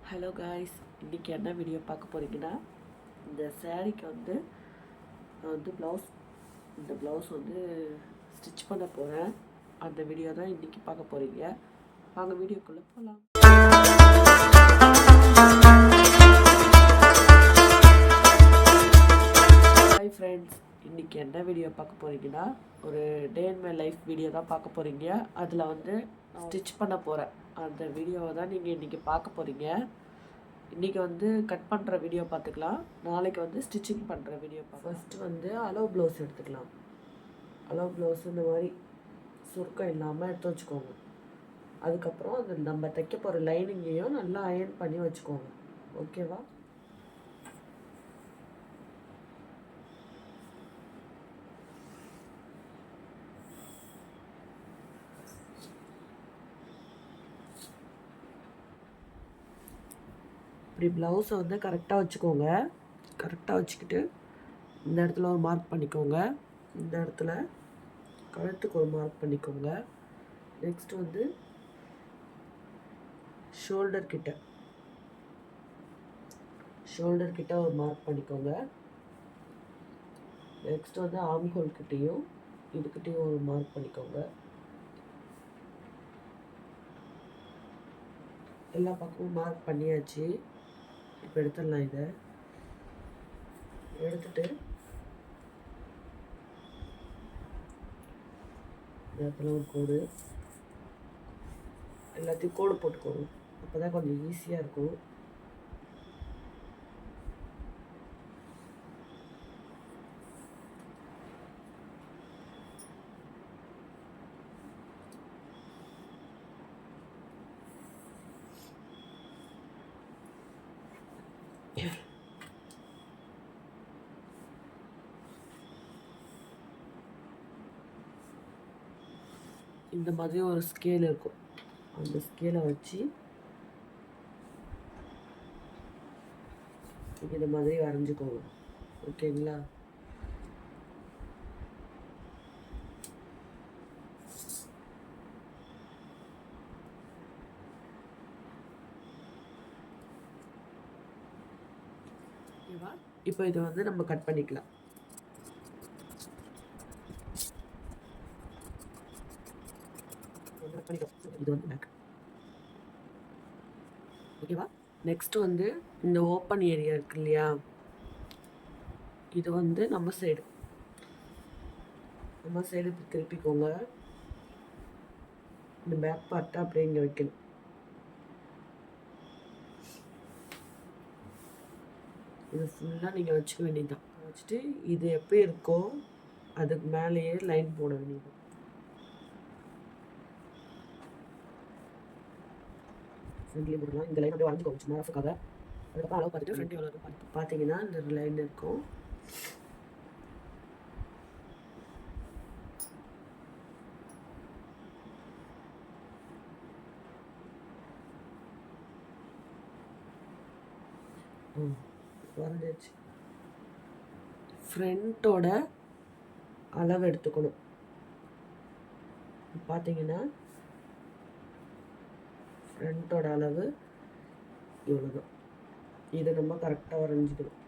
Hello guys, இன்றைக்கி என்ன video பார்க்க போகிறீங்கன்னா, இந்த சாரீக்கு வந்து நான் வந்து ப்ளவுஸ் வந்து ஸ்டிச் பண்ண போகிறேன். அந்த வீடியோ தான் இன்றைக்கி பார்க்க போகிறீங்க. வாங்க வீடியோக்குள்ளே போகலாம். ஹாய் ஃப்ரெண்ட்ஸ், இன்றைக்கி என்ன வீடியோ பார்க்க போகிறீங்கன்னா, ஒரு டே இன் மை லைஃப் வீடியோ தான் பார்க்க போகிறீங்க. அதில் வந்து ஸ்டிச் பண்ண போகிறேன். அந்த வீடியோவை தான் நீங்கள் இன்றைக்கி பார்க்க போகிறீங்க. இன்றைக்கி வந்து கட் பண்ணுற வீடியோ பார்த்துக்கலாம். நாளைக்கு வந்து ஸ்டிச்சிங் பண்ணுற வீடியோ ஃபஸ்ட்டு வந்து அளவு ப்ளவுஸ் எடுத்துக்கலாம். அளவு ப்ளவுஸ் இந்த மாதிரி சுருக்கம் இல்லாமல் எடுத்து வச்சுக்கோங்க. அதுக்கப்புறம் அது நம்ம தைக்க போகிற லைனிங்கையும் நல்லா அயர்ன் பண்ணி வச்சுக்கோங்க. ஓகேவா? இப்படி ப்ளவுஸை வந்து கரெக்டாக வச்சுக்கோங்க. கரெக்டாக வச்சுக்கிட்டு இந்த இடத்துல ஒரு மார்க் பண்ணிக்கோங்க. இந்த இடத்துல கழுத்துக்கு ஒரு மார்க் பண்ணிக்கோங்க. நெக்ஸ்ட் வந்து ஷோல்டர் கிட்ட ஒரு மார்க் பண்ணிக்கோங்க. நெக்ஸ்ட் வந்து ஆர்ம் ஹோல் கிட்டேயும் இதுக்கிட்டேயும் ஒரு மார்க் பண்ணிக்கோங்க. எல்லா பக்கமும் மார்க் பண்ணியாச்சு. இப்போ எடுத்துடலாம். இதை எடுத்துட்டு இடத்துல ஒரு கோடு, எல்லாத்தையும் கோடு போட்டுக்கோங்க. அப்போ தான் கொஞ்சம் ஈஸியாக இருக்கும். இந்த மாதிரி ஒரு ஸ்கேல் இருக்கும். அந்த ஸ்கேலை வச்சு இந்த மாதிரி வரைஞ்சிக்கோங்க. ஓகேங்களா? இப்போ இதை வந்து நம்ம கட் பண்ணிக்கலாம். இது வந்து பேக். ஓகேவா? நெக்ஸ்ட் வந்து இந்த ஓப்பன் ஏரியா இருக்கு இல்லையா, இது வந்து நம்ம சைடு திருப்பிக்கோங்க. இந்த பேக் பார்ட்டை அப்படியே இங்கே வைக்கணும். இது ஃபுல்லாக நீங்கள் வச்சுக்க வேண்டியதுதான். வச்சுட்டு இது எப்படி இருக்கோ அதுக்கு மேலேயே லைன் போட வேண்டியது. ஃப்ரெண்ட்லேயே போடலாம். இந்த லைன் அப்படியே வரைஞ்சிக்கோங்க சும்மா ரஃபுக்காக. அதுக்கப்புறம் அளவு பார்த்துட்டு ஃப்ரெண்ட் எவ்வளோ இருக்கும் பார்த்தீங்கன்னா இந்த லைன் இருக்கும். வரைஞ்சாச்சு. ஃப்ரண்ட்டோட அளவு எடுத்துக்கணும். பார்த்தீங்கன்னா ஃப்ரண்ட்டோட அளவு இவ்வளோதான். இதை நம்ம கரெக்டாக வரைஞ்சிக்கணும்.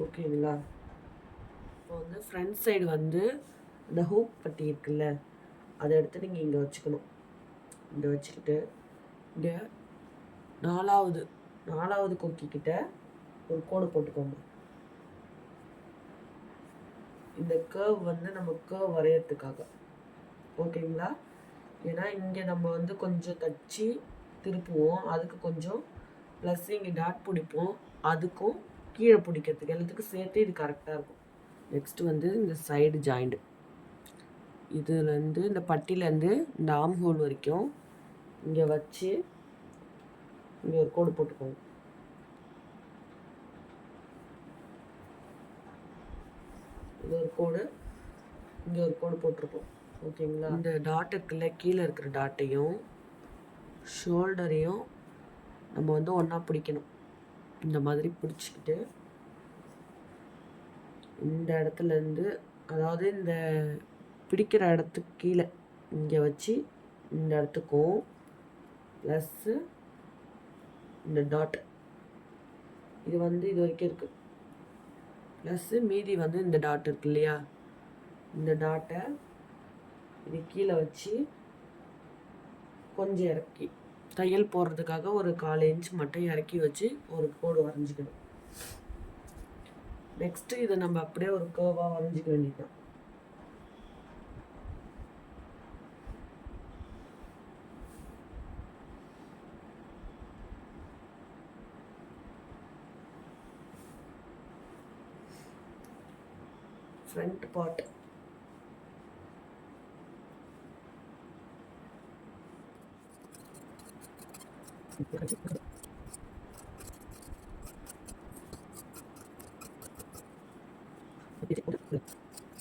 ஓகேங்களா? இப்போ வந்து ஃப்ரண்ட் சைடு வந்து இந்த ஹூக் பட்டி இருக்குல்ல, அதை எடுத்து நீங்கள் இங்கே வச்சுக்கணும். இங்கே வச்சுக்கிட்டு இங்கே நாலாவது கொக்கிக்கிட்ட ஒரு கோடு போட்டுக்கோங்க. இந்த கர்வ் வந்து நம்ம கர்வ் வரையறதுக்காக. ஓகேங்களா? ஏன்னா இங்கே நம்ம வந்து கொஞ்சம் தச்சு திருப்புவோம், அதுக்கு கொஞ்சம் ப்ளஸ் இங்கே டாட் பிடிப்போம், அதுக்கும் கீழே பிடிக்கிறதுக்கு எல்லாத்துக்கும் சேர்த்து இது கரெக்டாக இருக்கும். நெக்ஸ்ட் வந்து இந்த சைடு ஜாயிண்ட், இதுலேருந்து இந்த பட்டிலேருந்து இந்த ஆர்ம் ஹோல் வரைக்கும் இங்கே வச்சு இங்கே ஒரு கோடு போட்டுக்கோங்க. இது ஒரு கோடு, இங்கே ஒரு கோடு போட்டிருக்கோம். ஓகேங்களா? இந்த டாட்டுக்குள்ள கீழே இருக்கிற டாட்டையும் ஷோல்டரையும் நம்ம வந்து ஒன்றா பிடிக்கணும். இந்த மாதிரி பிடிச்சிக்கிட்டு இந்த இடத்துலேருந்து, அதாவது இந்த பிடிக்கிற இடத்துக்கு கீழே இங்கே வச்சு இந்த இடத்துக்கும் ப்ளஸ்ஸு இந்த டாட் இது வந்து இது வரைக்கும் இருக்குது, ப்ளஸ்ஸு மீதி வந்து இந்த டாட் இருக்கு இல்லையா, இந்த டாட்டை இது கீழே வச்சு கொஞ்சம் இறக்கி தையல் போடுறதுக்காக ஒரு 1/4 இன்ச் மட்டும் இறக்கி வச்சு ஒரு கோடு வரைஞ்சிக்கணும். நெக்ஸ்ட்டு இதை நம்ம அப்படியே ஒரு கர்வாக வரைஞ்சிக்க வேண்டியதுதான். ஃப்ரண்ட் பார்ட்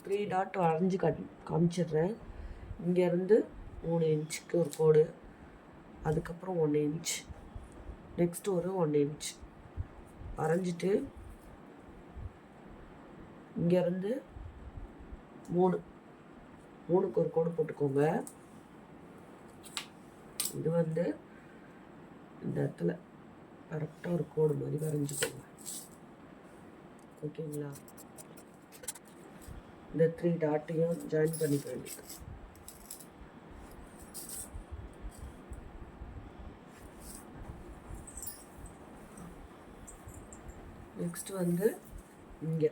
த்ரீ டாட் வரைஞ்சி காமிச்சிடுறேன். இங்கேருந்து 3 இன்ச்சுக்கு ஒரு கோடு, அதுக்கப்புறம் 1 இன்ச், நெக்ஸ்ட் ஒரு 1 இன்ச் வரைஞ்சிட்டு இங்கேருந்து 3க்கு ஒரு கோடு போட்டுக்கோங்க. இது வந்து இந்த இடத்துல கரெக்டாக ஒரு கோடு மாதிரி வரைஞ்சிக்கோங்க. ஓகேங்களா? இந்த 3 டாட்டையும் ஜாயின் பண்ணிக்க வேண்டியது. நெக்ஸ்ட் வந்து இங்கே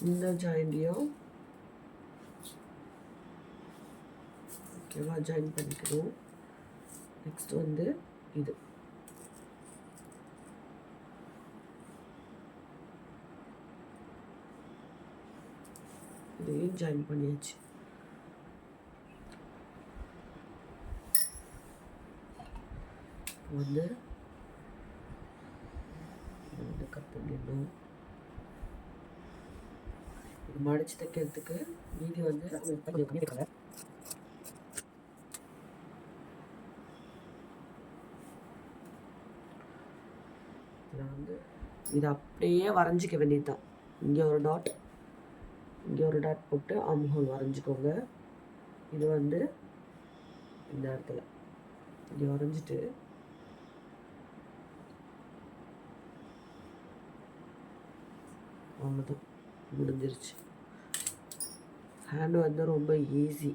இந்த ஜாயிண்டையும் ஓகேவா ஜாயின் பண்ணிக்கணும். நெக்ஸ்ட் வந்து இது இதையும் ஜாயின் பண்ணியாச்சு. வந்து கட் பண்ணிடணும். இது மடிச்சு தைக்கிறதுக்கு மீதி வந்து வந்து இதை அப்படியே வரைஞ்சிக்க வேண்டியதுதான். இங்கே ஒரு டாட், இங்கே ஒரு டாட் போட்டு ஆம்ஹோல் வரைஞ்சிக்கோங்க. இது வந்து இந்த இடத்துல இங்கே வரைஞ்சிட்டு அவ்வளோதான், முடிஞ்சிருச்சு. ஹேண்டு வந்து ரொம்ப ஈஸி.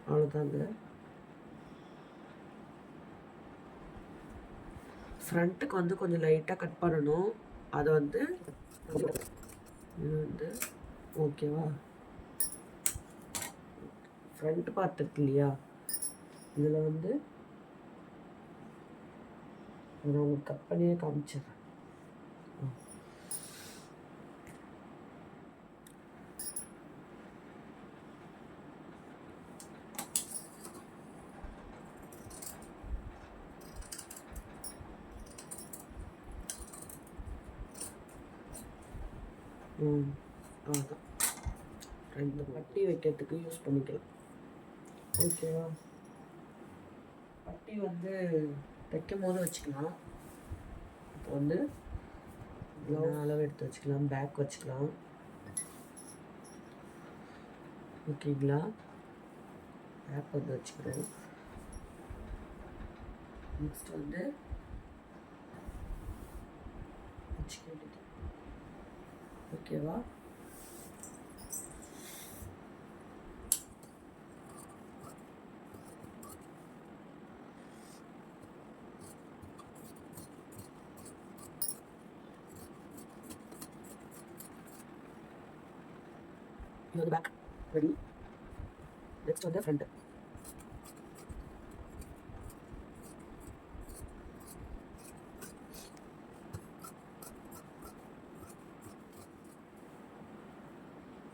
அவ்வளோதாங்க. ஃப்ரண்ட்டுக்கு வந்து கொஞ்சம் லைட்டாக கட் பண்ணணும். அதை வந்து இது வந்து ஓகேவா, ஃப்ரண்ட் பார்ட் இருக்கு இல்லையா, இதில் வந்து நான் உங்களுக்கு கட் பண்ணியே காமிச்சிடுறேன். அவ்வளோதான். ரெண்டு பட்டி வைக்கிறதுக்கு யூஸ் பண்ணிக்கலாம். ஓகேவா? பட்டி வந்து தைக்கும் போது வச்சுக்கலாம். இப்போ வந்து அளவு எடுத்து வச்சுக்கலாம், பேக் வச்சுக்கலாம். ஓகேங்களா? பேக் வந்து வச்சுக்கிறோம். நெக்ஸ்ட் வந்து வச்சுக்க வேண்டியது. ஓகேவா? இது வந்து பேக் ரெடி. நெக்ஸ்ட் வந்து ஃப்ரண்ட்.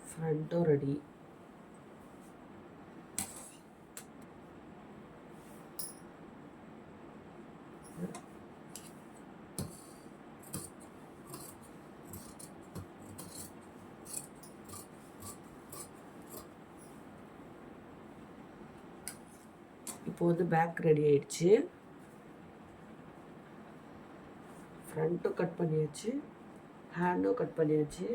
ஃப்ரண்ட்டும் ரெடி. இப்போ வந்து பேக் ரெடி ஆயிடுச்சு. ஃப்ரண்ட்டும் கட் பண்ணியாச்சு, ஹேண்டும் கட் பண்ணியாச்சு.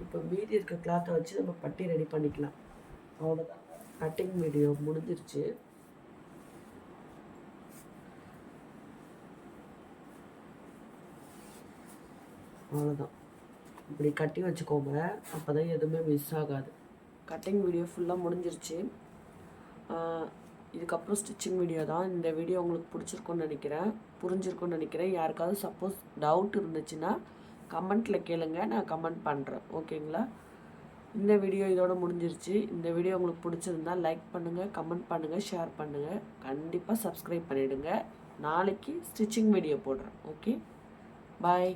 இப்போ மீதி இருக்க கிளாத்தை வச்சு நம்ம பட்டி ரெடி பண்ணிக்கலாம். அவ்வளோதான், கட்டிங் வீடியோ முடிஞ்சிருச்சு. அவ்வளோதான், இப்படி கட்டி வச்சுக்கோங்க, அப்போ தான் எதுவுமே மிஸ் ஆகாது. கட்டிங் வீடியோ ஃபுல்லாக முடிஞ்சிருச்சு. இதுக்கப்புறம் ஸ்டிச்சிங் வீடியோ தான். இந்த வீடியோ உங்களுக்கு பிடிச்சிருக்குன்னு நினைக்கிறேன், புரிஞ்சிருக்குன்னு நினைக்கிறேன். யாருக்காவது சப்போஸ் டவுட் இருந்துச்சுன்னா கமெண்ட்டில் கேளுங்க, நான் கமெண்ட் பண்ணுறேன். ஓகேங்களா? இந்த வீடியோ இதோட முடிஞ்சிருச்சு. இந்த வீடியோ உங்களுக்கு பிடிச்சிருந்தா லைக் பண்ணுங்கள், கமெண்ட் பண்ணுங்கள், ஷேர் பண்ணுங்கள். கண்டிப்பாக சப்ஸ்கிரைப் பண்ணிவிடுங்க. நாளைக்கு ஸ்டிச்சிங் வீடியோ போடுறேன். ஓகே, பாய்.